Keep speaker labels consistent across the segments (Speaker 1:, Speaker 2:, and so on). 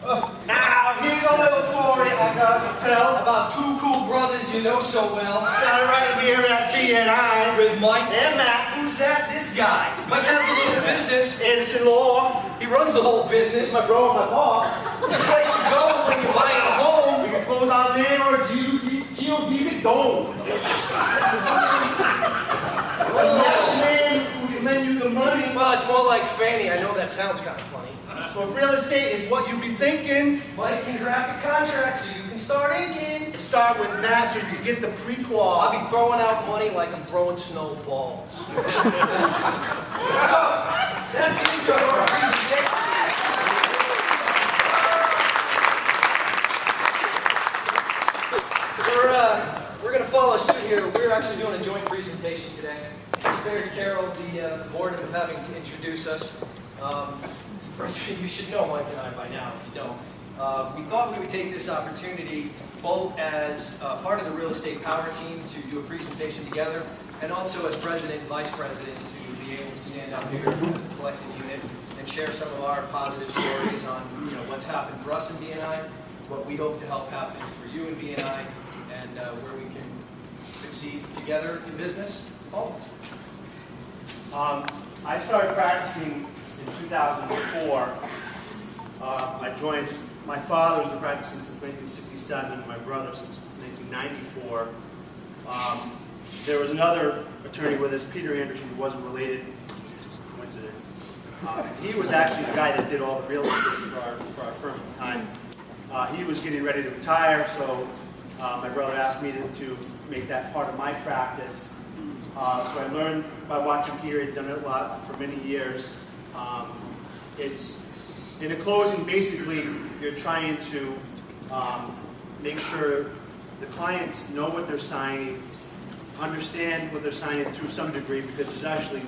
Speaker 1: Now, here's a little story I got to tell
Speaker 2: About two cool brothers you know so well.
Speaker 1: Started right here at BNI
Speaker 2: With Mike.
Speaker 1: and Matt.
Speaker 2: Who's that? This guy. Mike has a little business.
Speaker 1: Anderson Law.
Speaker 2: He runs the whole business.
Speaker 1: My bro and my pa.
Speaker 2: It's a place to go when you're buying a home.
Speaker 1: We can close our name or GOD's dome. The next man who can lend you the money.
Speaker 2: Well, it's more like Fanny. I know that sounds kind of funny.
Speaker 1: So real estate is what you be thinking.
Speaker 2: Mike can draft a contract so you can start inking.
Speaker 1: Start with Matt so you can get the pre-qual.
Speaker 2: I'll be throwing out money like I'm throwing snowballs. So, that's the intro to our presentation. We're going to follow suit here. We're actually doing a joint presentation today. Spared Carol the board of having to introduce us. You should know Mike and I by now if you don't. We thought we would take this opportunity both as part of the real estate power team to do a presentation together, and also as president and vice president to be able to stand out here as a collective unit and share some of our positive stories on what's happened for us in BNI, what we hope to help happen for you in BNI, and where we can succeed together in business.
Speaker 1: I started practicing in 2004. I joined, my father's been practicing since 1967, my brother since 1994. There was another attorney with us, Peter Anderson, who wasn't related, just a coincidence. He was actually the guy that did all the real estate for our firm at the time. He was getting ready to retire, so my brother asked me to make that part of my practice. So I learned by watching Peter. He'd done it a lot for many years. It's in a closing, basically, you're trying to make sure the clients know what they're signing, understand what they're signing to some degree, because there's actually,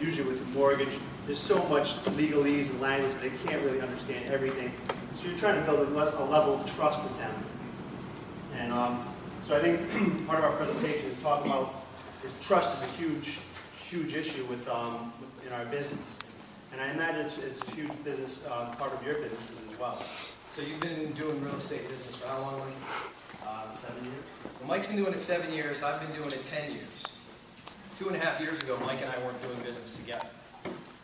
Speaker 1: usually with a mortgage, there's so much legalese and language that they can't really understand everything. So you're trying to build a level of trust with them. And so I think part of our presentation is talking about trust is a huge issue in our business. And I imagine it's a huge business, part of your businesses as well.
Speaker 2: So you've been doing real estate business for how long, Mike?
Speaker 1: 7 years.
Speaker 2: So Mike's been doing it 7 years. I've been doing it 10 years. 2.5 years ago, Mike and I weren't doing business together.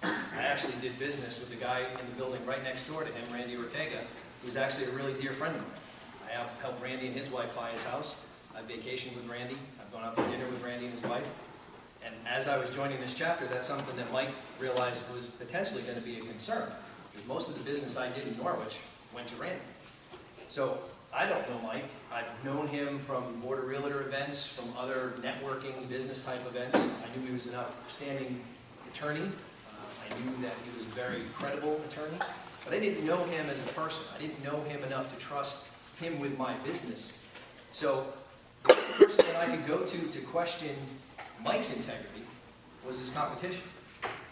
Speaker 2: I actually did business with the guy in the building right next door to him, Randy Ortega, who's actually a really dear friend of mine. I have helped Randy and his wife buy his house. I've vacationed with Randy. I've gone out to dinner with Randy and his wife. And as I was joining this chapter, that's something that Mike realized was potentially going to be a concern. Because most of the business I did in Norwich went to Randy. So I don't know Mike. I've known him from Board of Realtor events, from other networking business type events. I knew he was an outstanding attorney. I knew that he was a very credible attorney. But I didn't know him as a person. I didn't know him enough to trust him with my business. So the person that I could go to question Mike's integrity was his competition.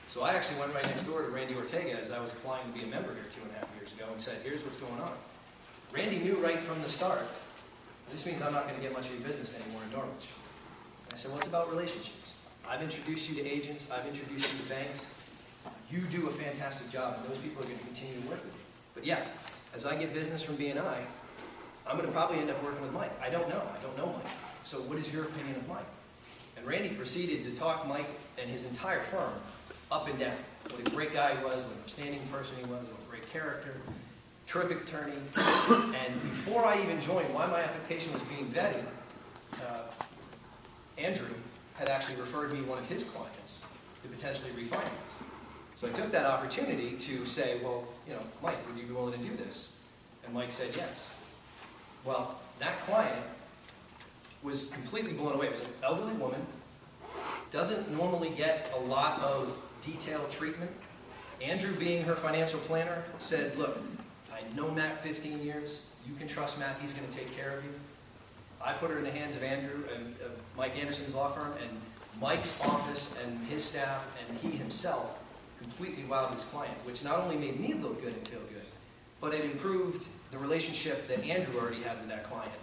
Speaker 2: So I actually went right next door to Randy Ortega as I was applying to be a member here 2.5 years ago and said, here's what's going on. Randy knew right from the start, this means I'm not going to get much of your business anymore in Norwich. And I said, well, it's about relationships. I've introduced you to agents, I've introduced you to banks. You do a fantastic job, and those people are going to continue to work with you. But yeah, as I get business from BNI, I'm going to probably end up working with Mike. I don't know Mike. So what is your opinion of Mike? And Randy proceeded to talk Mike and his entire firm up and down. What a great guy he was, what an upstanding person he was, what a great character, terrific attorney. And before I even joined, while my application was being vetted, Andrew had actually referred me one of his clients to potentially refinance. So I took that opportunity to say, well, Mike, would you be willing to do this? And Mike said yes. Well, that client was completely blown away. It was an elderly woman, doesn't normally get a lot of detailed treatment. Andrew, being her financial planner, said, look, I've known Matt 15 years. You can trust Matt. He's going to take care of you. I put her in the hands of Andrew and Mike Anderson's law firm, and Mike's office and his staff and he himself completely wowed his client, which not only made me look good and feel good, but it improved the relationship that Andrew already had with that client,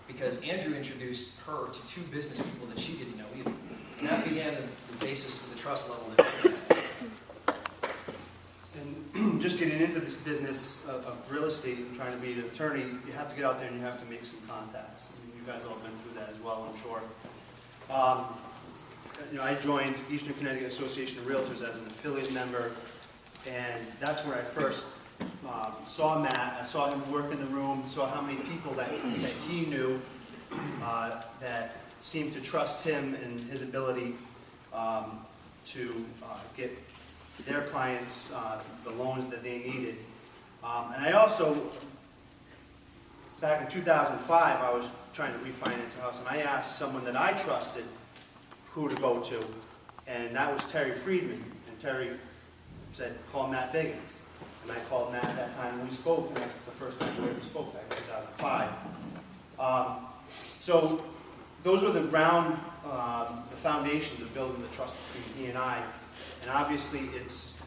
Speaker 2: because Andrew introduced her to two business people that she didn't know either. And that began the basis for the trust level that we had.
Speaker 1: And just getting into this business of real estate and trying to be an attorney, you have to get out there and you have to make some contacts. I mean, you guys all been through that as well, I'm sure. I joined Eastern Connecticut Association of Realtors as an affiliate member, and that's where I first saw Matt. I saw him work in the room, saw how many people that he knew that seemed to trust him and his ability to get their clients the loans that they needed. And I also, back in 2005, I was trying to refinance a house, and I asked someone that I trusted who to go to, and that was Terry Friedman. And Terry said, call Matt Biggins. And I called Matt at that time, and we spoke, and that's the first time we ever spoke, back in 2005. So those were the foundations of building the trust between he and I. And obviously, it's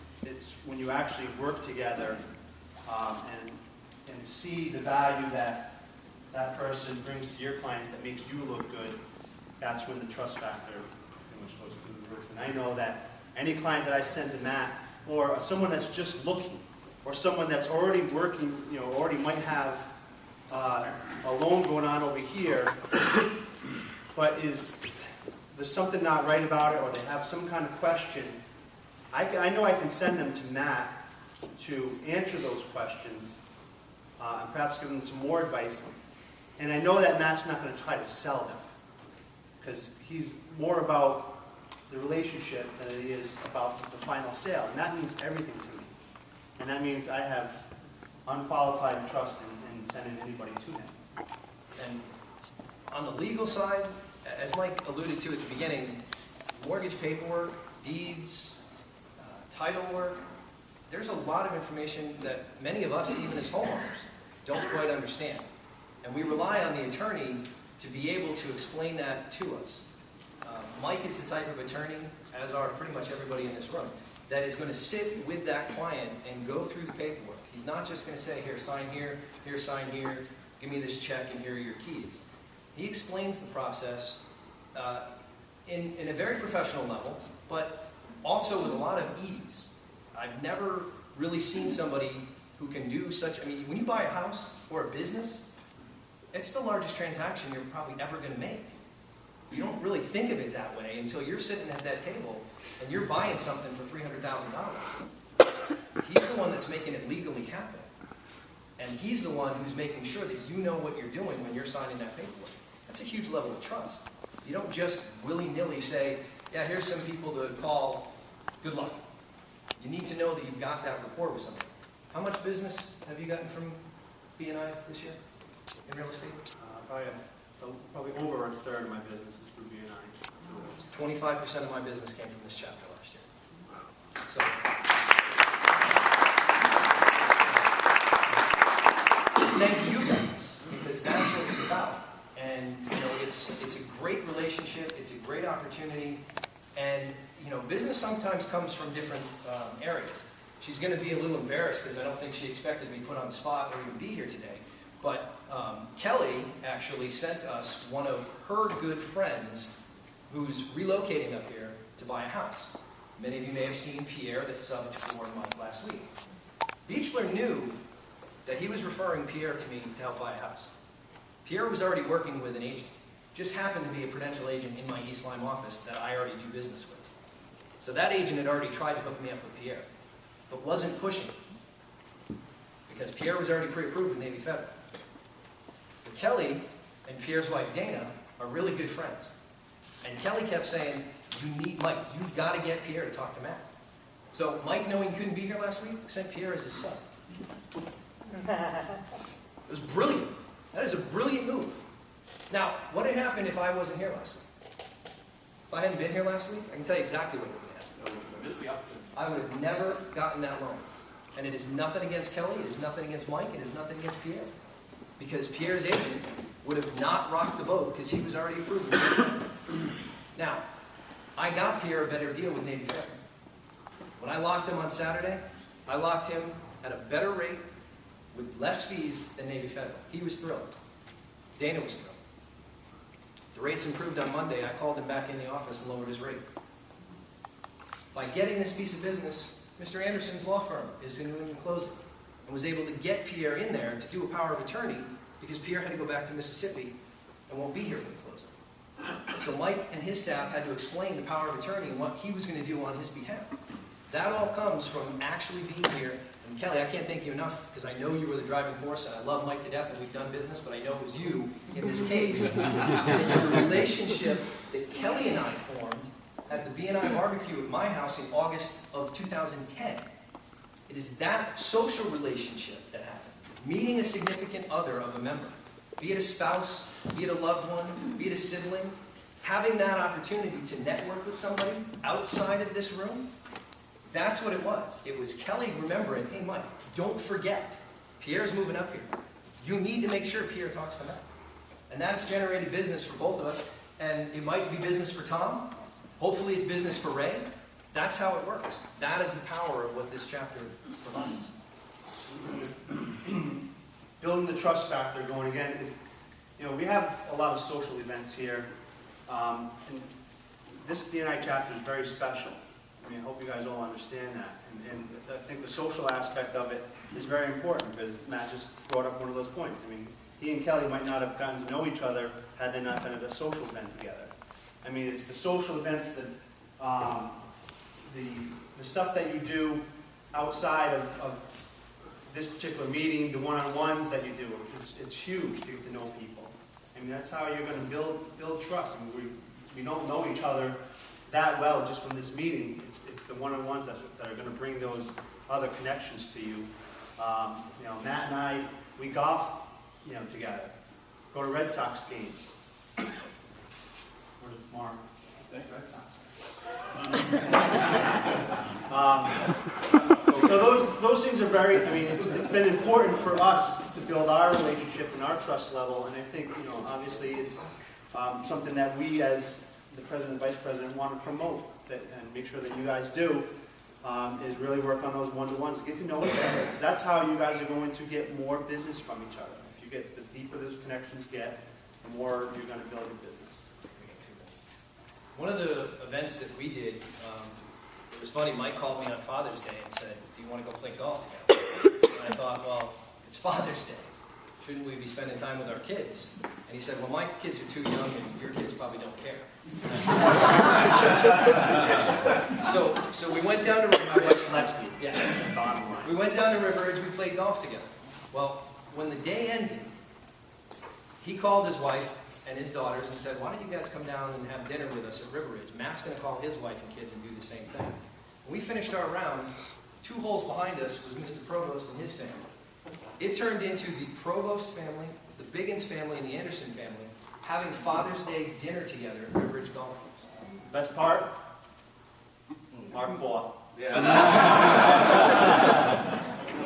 Speaker 1: when you actually work together and see the value that that person brings to your clients that makes you look good, that's when the trust factor pretty much goes through the roof. And I know that any client that I send to Matt, or someone that's just looking, or someone that's already working, already might have a loan going on over here, but there's something not right about it, or they have some kind of question, I know I can send them to Matt to answer those questions, and perhaps give them some more advice. And I know that Matt's not going to try to sell them, because he's more about the relationship than he is about the final sale. And that means everything to me. And that means I have unqualified trust in sending anybody to him.
Speaker 2: And on the legal side, as Mike alluded to at the beginning, mortgage paperwork, deeds, title work, there's a lot of information that many of us, even as homeowners, don't quite understand. And we rely on the attorney to be able to explain that to us. Mike is the type of attorney, as are pretty much everybody in this room, that is going to sit with that client and go through the paperwork. He's not just going to say, here, sign here, give me this check, and here are your keys. He explains the process in a very professional level, but also with a lot of ease. I've never really seen somebody who can do such, when you buy a house or a business, it's the largest transaction you're probably ever going to make. You don't really think of it that way until you're sitting at that table and you're buying something for $300,000. He's the one that's making it legally happen. And he's the one who's making sure that you know what you're doing when you're signing that paperwork. That's a huge level of trust. You don't just willy-nilly say, yeah, here's some people to call, good luck. You need to know that you've got that rapport with somebody. How much business have you gotten from B&I this year in real estate?
Speaker 1: Probably over a third of my business is through B&I.
Speaker 2: 25% of my business came from this chapter last year. So, thank you guys, because that's what it's about. And it's a great relationship, it's a great opportunity, and business sometimes comes from different areas. She's going to be a little embarrassed because I don't think she expected to be put on the spot or even be here today. But Kelly actually sent us one of her good friends who's relocating up here to buy a house. Many of you may have seen Pierre that subbed for Mike last week. Beechler knew that he was referring Pierre to me to help buy a house. Pierre was already working with an agent. Just happened to be a Prudential agent in my East Lyme office that I already do business with. So that agent had already tried to hook me up with Pierre, but wasn't pushing, because Pierre was already pre-approved with Navy Federal. But Kelly and Pierre's wife Dana are really good friends. And Kelly kept saying, you need Mike, you've got to get Pierre to talk to Matt. So Mike, knowing he couldn't be here last week, sent Pierre as his son. It was brilliant. That is a brilliant move. Now, what had happened if I wasn't here last week? If I hadn't been here last week, I can tell you exactly what would have happened. I would have never gotten that loan. And it is nothing against Kelly, it is nothing against Mike, it is nothing against Pierre. Because Pierre's agent would have not rocked the boat because he was already approved. Now, I got Pierre a better deal with Navy Federal. When I locked him on Saturday, I locked him at a better rate with less fees than Navy Federal. He was thrilled. Dana was thrilled. The rates improved on Monday. I called him back in the office and lowered his rate. By getting this piece of business, Mr. Anderson's law firm is going to closing, and was able to get Pierre in there to do a power of attorney because Pierre had to go back to Mississippi and won't be here for the closing. So Mike and his staff had to explain the power of attorney and what he was going to do on his behalf. That all comes from actually being here. And Kelly, I can't thank you enough because I know you were the driving force, and I love Mike to death, and we've done business, but I know it was you in this case. And it's the relationship that Kelly and I formed at the B&I barbecue at my house in August of 2010. It is that social relationship that happened. Meeting a significant other of a member, be it a spouse, be it a loved one, be it a sibling, having that opportunity to network with somebody outside of this room, that's what it was. It was Kelly remembering, hey Mike, don't forget, Pierre's moving up here. You need to make sure Pierre talks to Matt. And that's generated business for both of us, and it might be business for Tom. Hopefully it's business for Ray. That's how it works. That is the power of what this chapter provides.
Speaker 1: Building the trust factor going again is, we have a lot of social events here. And this B&I chapter is very special. I hope you guys all understand that. And I think the social aspect of it is very important because Matt just brought up one of those points. He and Kelly might not have gotten to know each other had they not been at a social event together. It's the social events that, the stuff that you do outside of this particular meeting, the one-on-ones that you do, it's huge to get to know people. That's how you're going to build trust. We don't know each other that well just from this meeting. It's the one-on-ones that are going to bring those other connections to you. Matt and I, we golf, together. Go to Red Sox games. Where's Mark? Red Sox. So those things are very, it's been important for us to build our relationship and our trust level, and I think, obviously it's something that we as the president and vice president want to promote and make sure that you guys do, is really work on those one-to-ones, get to know each other. That's how you guys are going to get more business from each other. If you get, the deeper those connections get, the more you're going to build your business.
Speaker 2: One of the events that we did, it was funny, Mike called me on Father's Day and said, do you want to go play golf together? And I thought, well, it's Father's Day. Shouldn't we be spending time with our kids? And he said, well, my kids are too young and your kids probably don't care. And I said, so we went down to River Ridge. Yeah. We went down to River Ridge, we played golf together. Well, when the day ended, he called his wife and his daughters and said, why don't you guys come down and have dinner with us at River Ridge? Matt's going to call his wife and kids and do the same thing. When we finished our round, 2 holes behind us was Mr. Provost and his family. It turned into the Provost family, the Biggins family, and the Anderson family having Father's Day dinner together at River Ridge Golf Course.
Speaker 1: Best part? Mark bought.
Speaker 2: Yeah.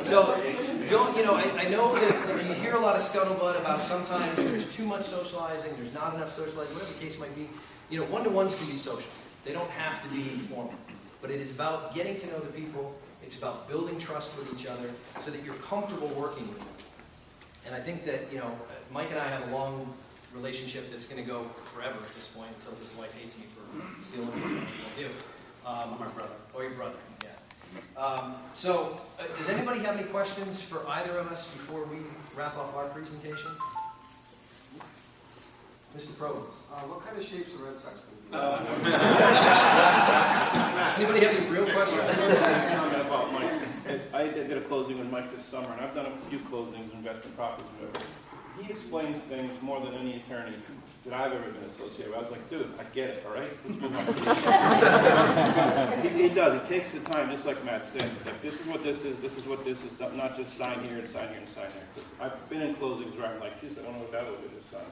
Speaker 2: So, I know that you hear a lot of scuttlebutt about sometimes there's too much socializing, there's not enough socializing, whatever the case might be. One-to-ones can be social. They don't have to be formal. But it is about getting to know the people. It's about building trust with each other so that you're comfortable working with them. And I think that, Mike and I have a long relationship that's going to go forever at this point until his wife hates me for stealing his money. I do.
Speaker 1: My brother.
Speaker 2: Or your brother, yeah. Does anybody have any questions for either of us before we wrap up our presentation? Mr. Provost.
Speaker 3: What kind of shapes are Red Sox?
Speaker 2: Anybody have any real questions?
Speaker 4: About Mike. I did a closing with Mike this summer, and I've done a few closings, investment properties, and whatever. He explains things more than any attorney that I've ever been associated with. I was like, dude, I get it, all right? He does. He takes the time, just like Matt said. It's like, this is what this is what this is, not just sign here and sign here and sign there. Because I've been in closings where I'm like, geez, I don't know what that would be this sign.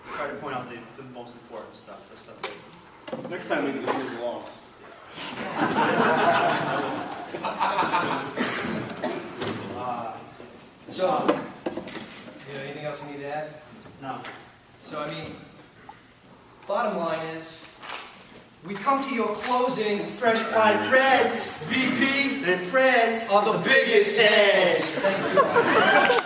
Speaker 1: Try to point out the most important stuff, the stuff that...
Speaker 4: Next time we can just move along.
Speaker 2: Anything else you need to add?
Speaker 1: No.
Speaker 2: So, bottom line is, we come to your closing, fresh fried Reds, VP, and Preds are the biggest heads. Thank you.